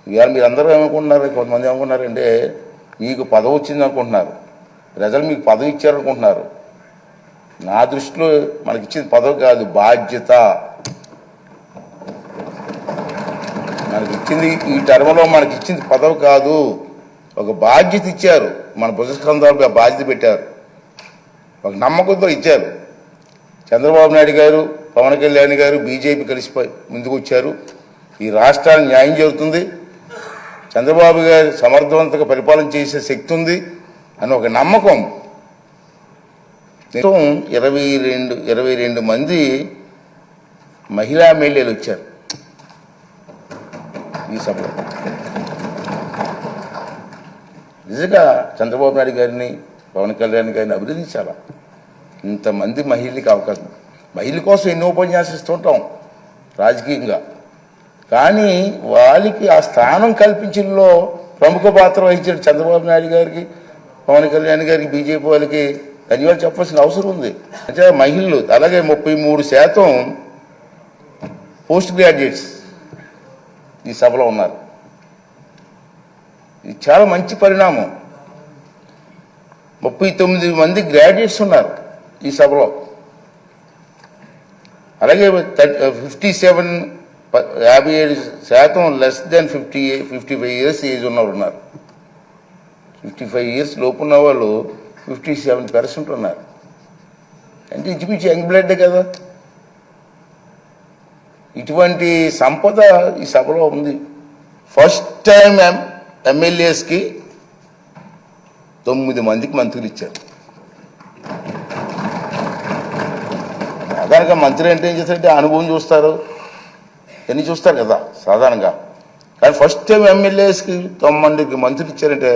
ఇవాళ మీరందరూ ఏమనుకుంటున్నారు, కొంతమంది ఏమనుకుంటున్నారంటే మీకు పదవి వచ్చింది అనుకుంటున్నారు, ప్రజలు మీకు పదవి ఇచ్చారనుకుంటున్నారు. నా దృష్టిలో మనకి ఇచ్చింది పదవి కాదు, బాధ్యత. మనకి ఇచ్చింది ఈ టర్మ్లో మనకి ఇచ్చింది పదవి కాదు, ఒక బాధ్యత ఇచ్చారు. మన భుజస్కంధాలపై బాధ్యత పెట్టారు, ఒక నమ్మకంతో ఇచ్చారు. చంద్రబాబు నాయుడు గారు, పవన్ కళ్యాణ్ గారు, బీజేపీ కలిసిపోయి ముందుకు వచ్చారు. ఈ రాష్ట్రానికి న్యాయం జరుగుతుంది, చంద్రబాబు గారు సమర్థవంతంగా పరిపాలన చేసే శక్తి ఉంది అని ఒక నమ్మకం. 22 మంది మహిళా ఎమ్మెల్యేలు వచ్చారు ఈ సభలో. నిజంగా చంద్రబాబు నాయుడు గారిని, పవన్ కళ్యాణ్ గారిని అభినందించాలా. ఇంతమంది మహిళలకు అవకాశం, మహిళల కోసం ఎన్నో ఉపన్యాసాలు ఇస్తుంటాం రాజకీయంగా, కానీ వాళ్ళకి ఆ స్థానం కల్పించడంలో ప్రముఖ పాత్ర వహించిన చంద్రబాబు నాయుడు గారికి, పవన్ కళ్యాణ్ గారికి, బీజేపీ వాళ్ళకి ధన్యవాదాలు చెప్పాల్సిన అవసరం ఉంది. అంటే మహిళలు అలాగే 33% పోస్ట్ గ్రాడ్యుయేట్స్ ఈ సభలో ఉన్నారు. ఇది చాలా మంచి పరిణామం. 39 మంది గ్రాడ్యుయేట్స్ ఉన్నారు ఈ సభలో. అలాగే 57% లెస్ దెన్ 55 ఇయర్స్ ఏజ్ ఉన్నవారు ఉన్నారు. 55 ఇయర్స్ లోపు ఉన్న వాళ్ళు 57% ఉన్నారు. అంటే ఇంచుమించు యంగ్ బ్లడ్ కదా. ఇటువంటి సంపద ఈ సభలో ఉంది. ఫస్ట్ టైం ఎమ్మెల్యేస్కి 9 మందికి మంత్రులు ఇచ్చారు. సాధారణంగా మంత్రి అంటే ఏం చేస్తారంటే అనుభవం చూస్తారు, ఎన్ని చూస్తారు కదా సాధారణంగా. కానీ ఫస్ట్ టైం ఎమ్మెల్యేస్కి 9 మందికి మంత్రులు ఇచ్చారంటే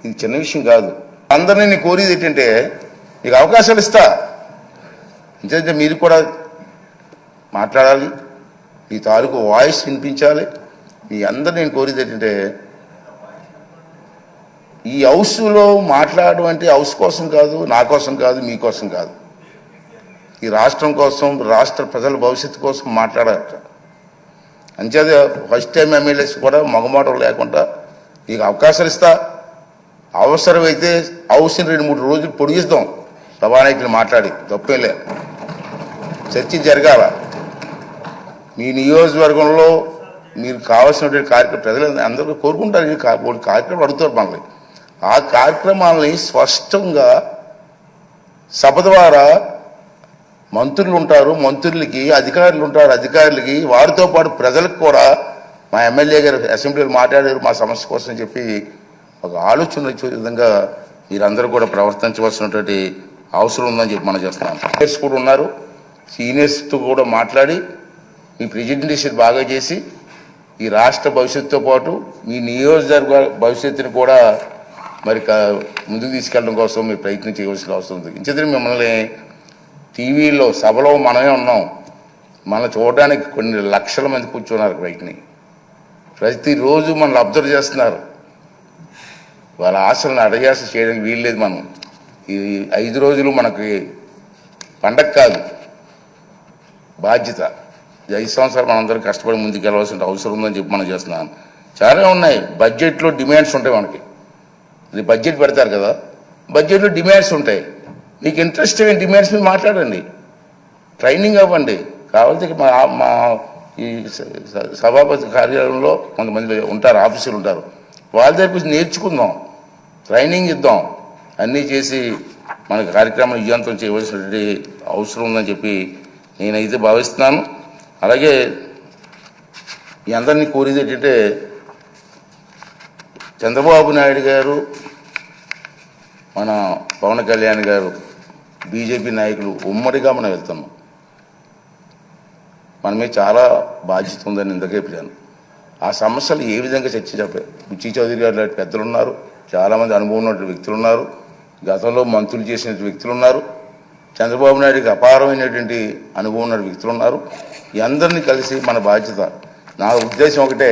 ఇది చిన్న విషయం కాదు. అందరినీ నేను కోరేది ఏంటంటే మీకు అవకాశాలు ఇస్తా, ఎందుకంటే మీరు కూడా మాట్లాడాలి, మీ తాలూకు వాయిస్ వినిపించాలి. మీ అందరు నేను కోరేది ఏంటంటే ఈ హౌస్లో మాట్లాడడం అంటే హౌస్ కోసం కాదు, నా కోసం కాదు, మీకోసం కాదు, ఈ రాష్ట్రం కోసం, రాష్ట్ర ప్రజల భవిష్యత్తు కోసం మాట్లాడాలి. అంచేత ఫస్ట్ టైం ఎమ్మెల్యేస్ కూడా మగమాటం లేకుండా మీకు అవకాశాలు ఇస్తా. అవసరమైతే హౌస్ని 2-3 రోజులు పొడిగిస్తాం, సభానాయకులు మాట్లాడి, తప్పేం లేదు. చర్చ జరగాల. మీ నియోజకవర్గంలో మీరు కావాల్సినటువంటి కార్యక్రమం ప్రజలు అందరూ కోరుకుంటారు. కార్యక్రమం అడుగుతారు మనల్ని. ఆ కార్యక్రమాలని స్పష్టంగా సభ ద్వారా మంత్రులు ఉంటారు, మంత్రులకి అధికారులు ఉంటారు, అధికారులకి వారితో పాటు ప్రజలకు కూడా మా ఎమ్మెల్యే గారు అసెంబ్లీలో మాట్లాడారు మా సమస్య కోసం చెప్పి ఒక ఆలోచన వచ్చే విధంగా మీరందరూ కూడా ప్రవర్తించవలసినటువంటి అవసరం ఉందని చెప్పి మనం చేస్తున్నాం. సీనియర్స్ కూడా ఉన్నారు, సీనియర్స్తో కూడా మాట్లాడి మీ ప్రెజెంటేషన్ బాగా చేసి ఈ రాష్ట్ర భవిష్యత్తుతో పాటు మీ నియోజకవర్గ భవిష్యత్తుని కూడా మరి ముందుకు తీసుకెళ్ళడం కోసం మీరు ప్రయత్నం చేయవలసిన అవసరం ఉంది. ఇంచేత మిమ్మల్ని టీవీలో సభలో మనమే ఉన్నాం, మనం చూడడానికి కొన్ని లక్షల మంది కూర్చున్నారు బయటని. ప్రతిరోజు మనల్ని అబ్జర్వ్ చేస్తున్నారు. వాళ్ళ ఆశలను అడయాస చేయడానికి వీల్లేదు. మనం ఈ 5 రోజులు మనకి పండగ కాదు, బాధ్యత. 5 సంవత్సరాలు మనందరం కష్టపడి ముందుకు వెళ్ళవలసిన అవసరం ఉందని చెప్పి మనం చేస్తున్నాం. చాలా ఉన్నాయి. బడ్జెట్లో డిమాండ్స్ ఉంటాయి మనకి. ఇది బడ్జెట్ పెడతారు కదా, బడ్జెట్లో డిమాండ్స్ ఉంటాయి. మీకు ఇంట్రెస్ట్ అయిన డిమాండ్స్ మీద మాట్లాడండి, ట్రైనింగ్ అవ్వండి. కావాలంటే మా ఈ సభాపతి కార్యాలయంలో కొంతమంది ఉంటారు, ఆఫీసులు ఉంటారు, వాళ్ళ దగ్గర నేర్చుకుందాం, ట్రైనింగ్ ఇద్దాం. అన్నీ చేసి మనకు కార్యక్రమం విజయవంతం చేయవలసినటువంటి అవసరం ఉందని చెప్పి నేనైతే భావిస్తున్నాను. అలాగే మీ అందరినీ కోరేది ఏంటంటే చంద్రబాబు నాయుడు గారు, మన పవన్ కళ్యాణ్ గారు, బీజేపీ నాయకులు ఉమ్మడిగా మనం వెళ్తున్నాం. మన మీద చాలా బాధ్యత ఉందని ఇందుకే చెప్పాను. ఆ సమస్యలు ఏ విధంగా చర్చించారు. బుచ్చి చౌదరి గారు లాంటి పెద్దలు ఉన్నారు, చాలామంది అనుభవం ఉన్నటువంటి వ్యక్తులు ఉన్నారు, గతంలో మంత్రులు చేసిన వ్యక్తులు ఉన్నారు, చంద్రబాబు నాయుడికి అపారమైనటువంటి అనుభవం ఉన్న వ్యక్తులు ఉన్నారు. ఈ అందరినీ కలిసి మన బాధ్యత. నా ఉద్దేశం ఒకటే,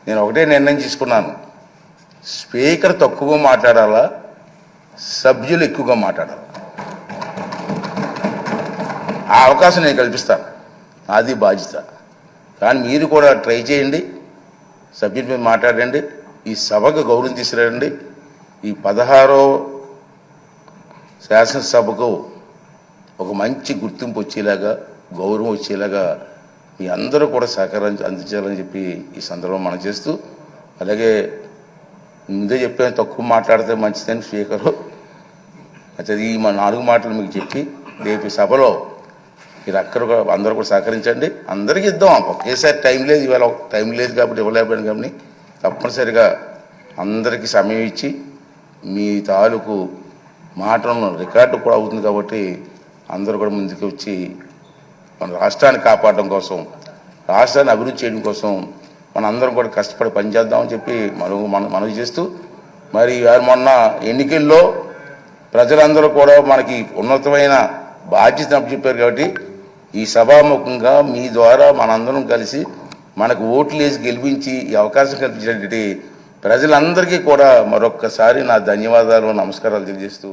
నేను ఒకటే నిర్ణయం తీసుకున్నాను, స్పీకర్ తక్కువగా మాట్లాడాలా, సభ్యులు ఎక్కువగా మాట్లాడాలి. ఆ అవకాశం నేను కల్పిస్తాను, అది బాధ్యత. కానీ మీరు కూడా ట్రై చేయండి, సబ్జెక్ట్ మీద మాట్లాడండి, ఈ సభకు గౌరవం తీసుకురండి. ఈ 16వ శాసనసభకు ఒక మంచి గుర్తింపు వచ్చేలాగా, గౌరవం వచ్చేలాగా మీ అందరూ కూడా సహకారం అందించాలని చెప్పి ఈ సందర్భం మనం చేస్తూ, అలాగే ముందే చెప్పాను తక్కువ మాట్లాడితే మంచిదని స్పీకరు. అయితే ఈ మా 4 మాటలు మీకు చెప్పి రేపు సభలో మీరు అందరూ కూడా సహకరించండి. అందరికీ ఇద్దాం, ఒకేసారి టైం లేదు, ఇవాళ టైం లేదు కాబట్టి ఇవ్వలేకపోయాను. కానీ తప్పనిసరిగా అందరికీ సమయం ఇచ్చి మీ తాలూకు మాటలను రికార్డు కూడా అవుతుంది కాబట్టి అందరూ కూడా ముందుకు వచ్చి మన రాష్ట్రాన్ని కాపాడడం కోసం, రాష్ట్రాన్ని అభివృద్ధి చేయడం కోసం మనందరం కూడా కష్టపడి పనిచేద్దామని చెప్పి మనవి చేస్తూ, మరి మొన్న ఎన్నికల్లో ప్రజలందరూ కూడా మనకి ఉన్నతమైన బాధ్యత చెప్పారు కాబట్టి ఈ సభాముఖంగా మీ ద్వారా మనందరం కలిసి మనకు ఓట్లు వేసి గెలిపించి ఈ అవకాశం కల్పించినటువంటి ప్రజలందరికీ కూడా మరొక్కసారి నా ధన్యవాదాలు, నమస్కారాలు తెలియజేస్తూ